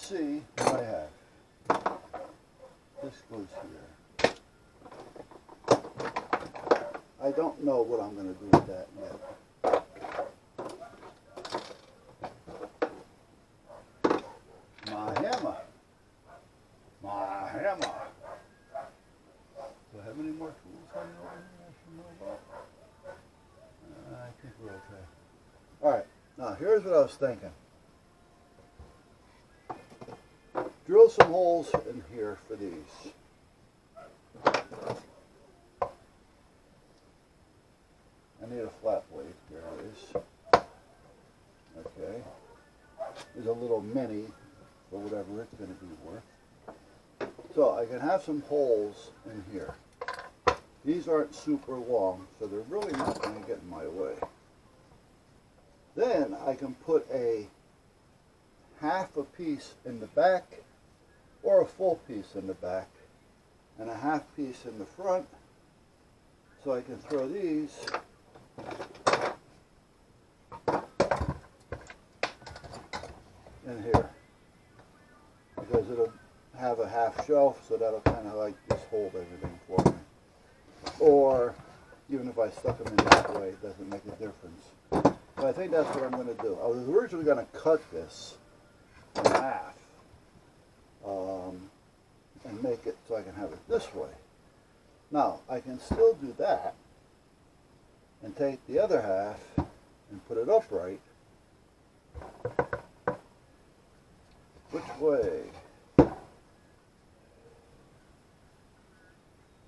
see what I have. This goes here. I don't know what I'm going to do with that yet. My hammer. My hammer. Do I have any more tools on over here I should know about? I think we're okay. Alright, now here's what I was thinking. Drill some holes in here for these. I need a flat blade. Here it is. Okay. There's a little mini for whatever it's going to be worth. So I can have some holes in here. These aren't super long, so they're really not going to get in my way. Then I can put a half a piece in the back or a full piece in the back and a half piece in the front, so I can throw these in here, because it'll have a half shelf, so that'll kind of like just hold everything for me. Or even if I stuck them in that way, it doesn't make a difference. But I think that's what I'm going to do. I was originally going to cut this in half and make it so I can have it this way. Now, I can still do that and take the other half and put it upright. Which way? Well,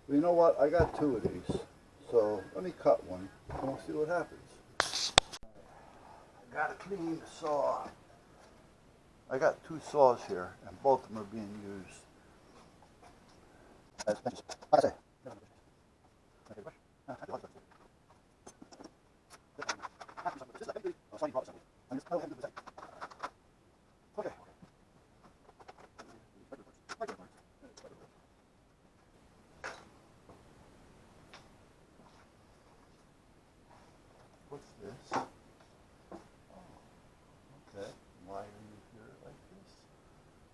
you know what? I got two of these. So let me cut one and we'll see what happens. I gotta clean the saw. I got two saws here and both of them are being used. Okay. What's this? Oh, okay. Why are you here like this?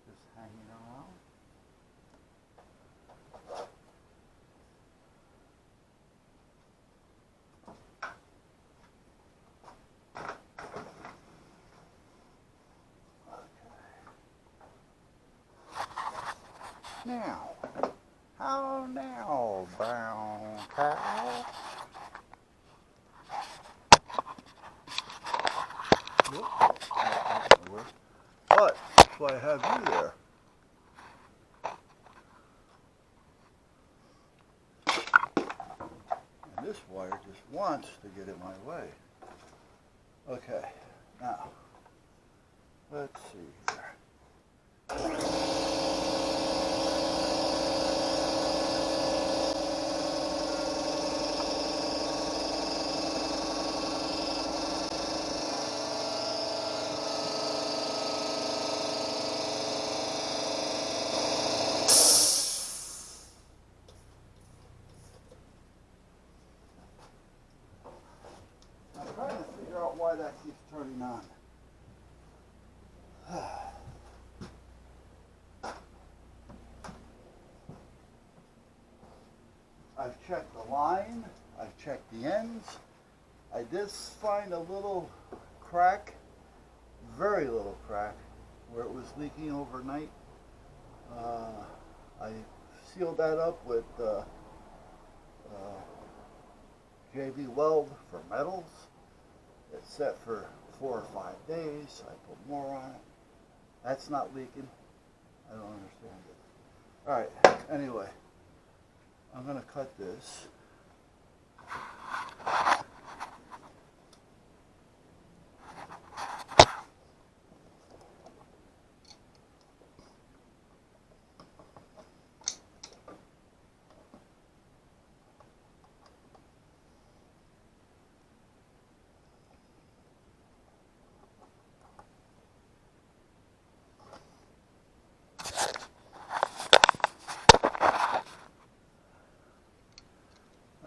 Just hanging around? Now, how now, brown cow? But that's why I have you there. And this wire just wants to get in my way. Okay, now, let's see here. Why that keeps turning on. I've checked the line, I've checked the ends. I did find a little crack, very little crack, where it was leaking overnight. I sealed that up with JV weld for metals. It's set for 4 or 5 days. I put more on it. That's not leaking. I don't understand it. Alright, anyway, I'm going to cut this.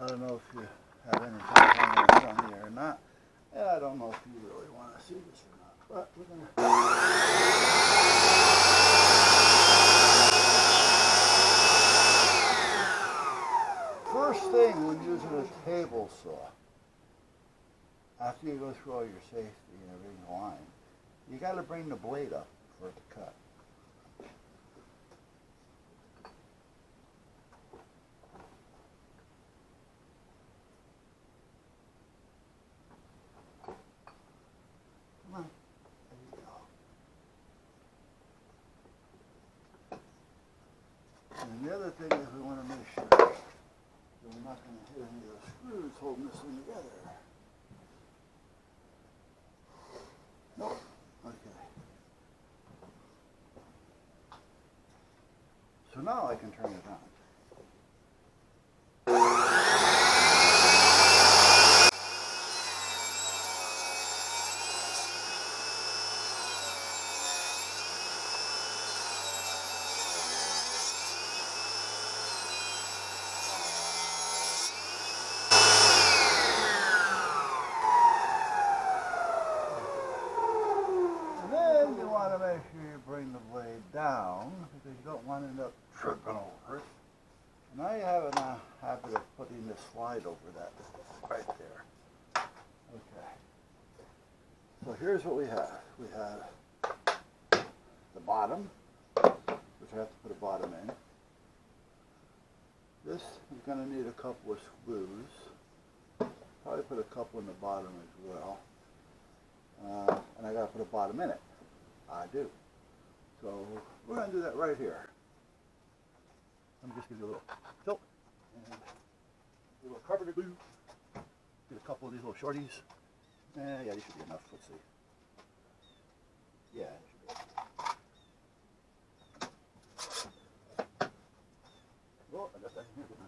I don't know if you have anything on here or not. And I don't. don't know if you really want to see this or not, but we're going to... drill saw. After you go through all your safety and everything line, you got to bring the blade up for it to cut. Come on. There you go. And the other thing is we want to make sure that we're not going to hit any of those screws holding this thing together. Nope. Okay. So now I can turn it on. And then you want to make sure you bring the blade down because you don't want to end up tripping over it. Now you have a habit of putting this slide over that right there. Okay. So here's what we have. We have the bottom, which I have to put a bottom in. This is going to need a couple of screws. Probably put a couple in the bottom as well. And I got to put a bottom in it. I do. So we're going to do that right here. Let me just give you a little tilt and a little carpenter glue. Get a couple of these little shorties. Yeah, these should be enough. Let's see. Yeah, it should be. Well, I got that in here, didn't I?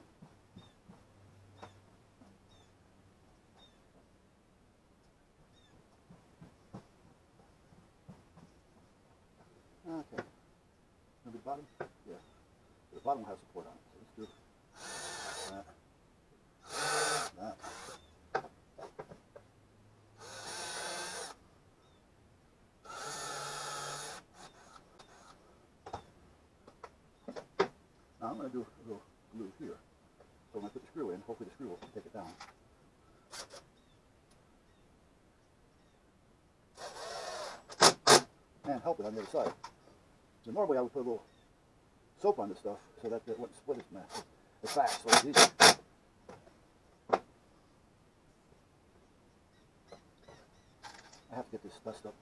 Okay. Maybe the bottom? Yeah. The bottom will have support on it, so let's do that. Now I'm going to do a little glue here. So when I put the screw in, hopefully the screw will take it down. And help it on the other side. So normally I would put a little soap on this stuff so that it wouldn't split as fast, so it's easy. I have to get this dust up.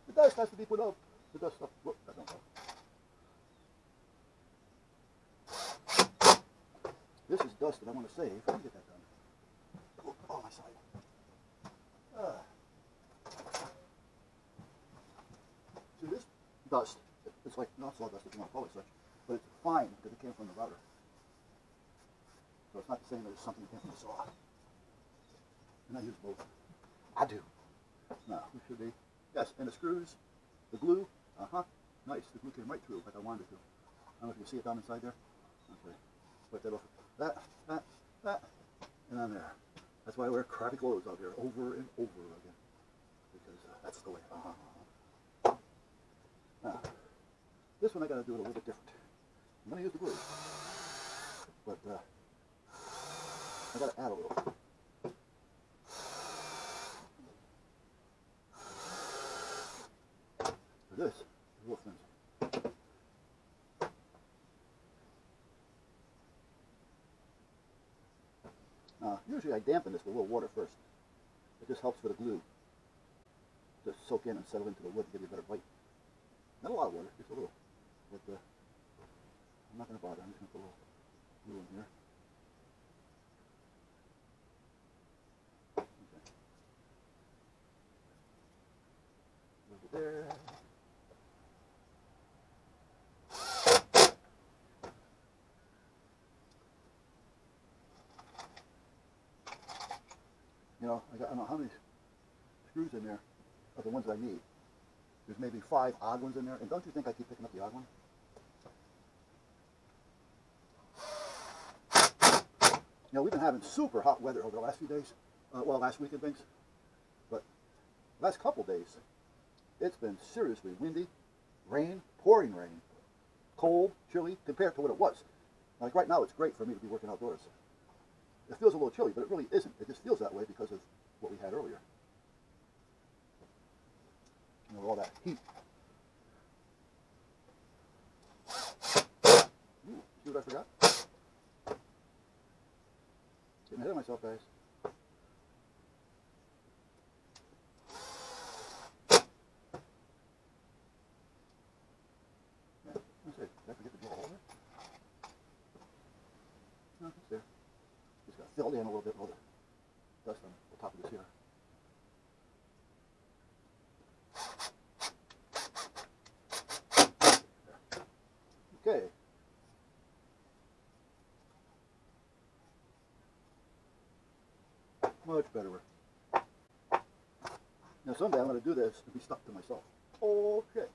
The dust has to be put up. The dust up. Whoop, I don't know. This is dust that I want to save. Let me get that done. Oh, my side. See this dust? It's like not sawdust if you want to call it such, but it's fine because it came from the router. So it's not the same as something that came from the saw. And I use both. I do. Now, we should be. Yes, and the screws, the glue, nice. The glue came right through like I wanted it to. I don't know if you can see it down inside there. Okay. Put that off. That, and on there. That's why I wear crappy clothes out here over and over again. Because that's the way. Now, this one I got to do it a little bit different. I'm going to use the glue. But I got to add a little. For this, a little flimsy. Usually I dampen this with a little water first. It just helps for the glue to soak in and settle into the wood to give you a better bite. Not a lot of water, just a little. But I'm not going to bother. I'm just going to put a little glue in here. Okay. There. You know, I don't know how many screws in there are the ones I need. There's maybe 5 odd ones in there, and don't you think I keep picking up the odd one? You know, we've been having super hot weather over the last few days. Well, last week and things. But last couple days, it's been seriously windy, rain, pouring rain, cold, chilly, compared to what it was. Like right now, it's great for me to be working outdoors. It feels a little chilly, but it really isn't. It just feels that way because of what we had earlier. You know, all that heat. Ooh, see what I forgot? Getting ahead of myself, guys. Yeah, let's see. Did I forget to drill a hole there? No, it's there. Just got filled in a little bit with all the dust on the top of this here. Okay. Much better. Now someday I'm going to do this and be stuck to myself. Okay.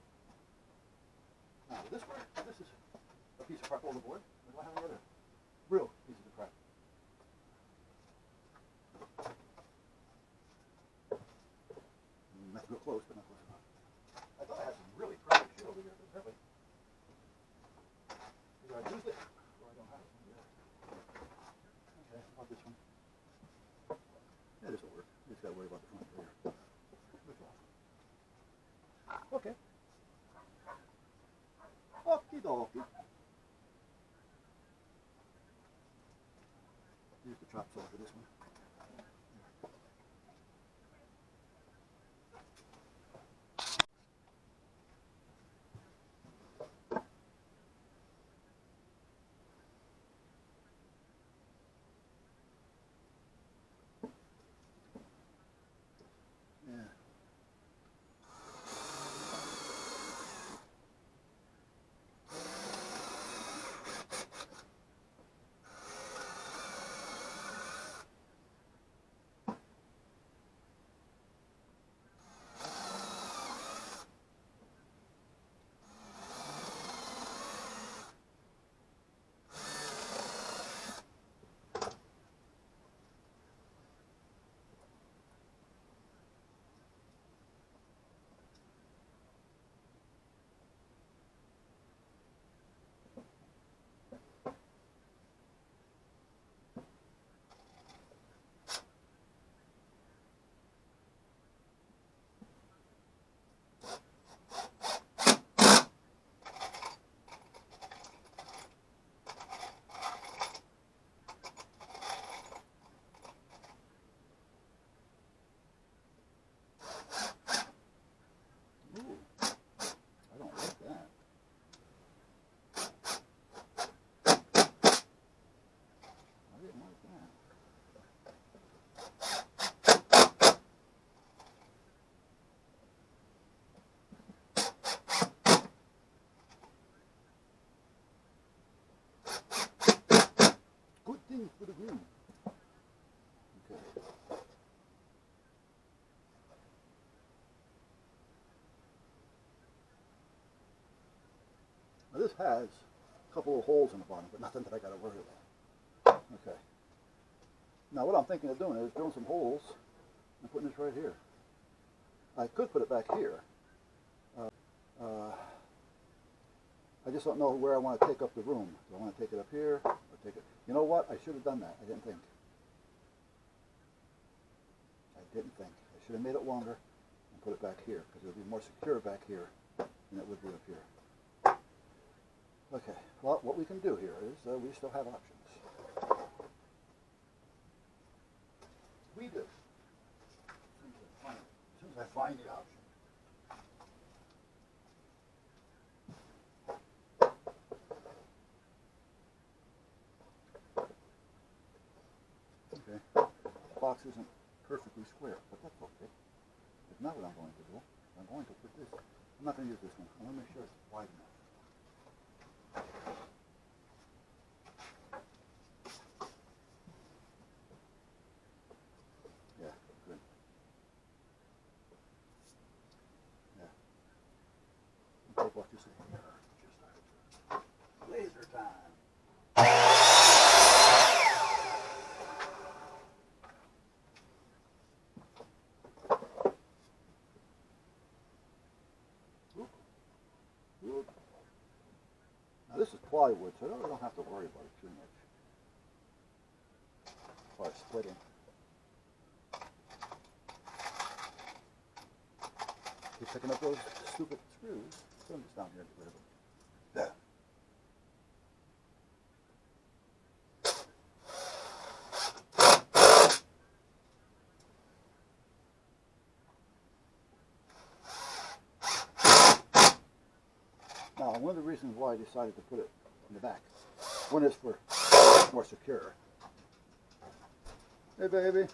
Now this one, this is a piece of crap on the board. Do I have any other real pieces of crap? That's real close, but not close enough. I thought I had some really crappy shit over here, but apparently either I used it or I don't have it. Okay, how about this one? Yeah, this will work. You just got to worry about the front here. Okay. Okie dokie. Use the chop saw for this one. Yeah. Ooh, I don't like that. I didn't like that. Good thing for the green. Okay. Now this has a couple of holes in the bottom, but nothing that I got to worry about. Okay. Now what I'm thinking of doing is drilling some holes and putting this right here. I could put it back here. I just don't know where I want to take up the room. Do I want to take it up here or take it? You know what? I should have done that. I didn't think. I should have made it longer and put it back here because it would be more secure back here than it would be up here. Okay. Well, what we can do here is we still have options. We do. As soon as I find the option. Okay. The box isn't perfectly square, but that's okay. Because now what I'm going to do, I'm going to put this. I'm not going to use this one. I want to make sure it's wide enough. Yeah, good. Yeah. Okay, what you say? Laser time. Now this is plywood, so I really don't have to worry about it too much. As far as splitting. Keep picking up those stupid screws. Put them just down here and get rid of them. There. Now, one of the reasons why I decided to put it in the back, one is for more secure. Hey, baby.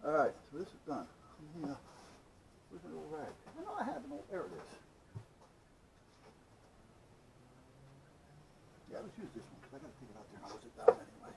Alright, so this is done. Yeah. Where's my little rag? I know I have an old, there it is. Yeah, let's use this one because I got to take it out there and hose it down anyway.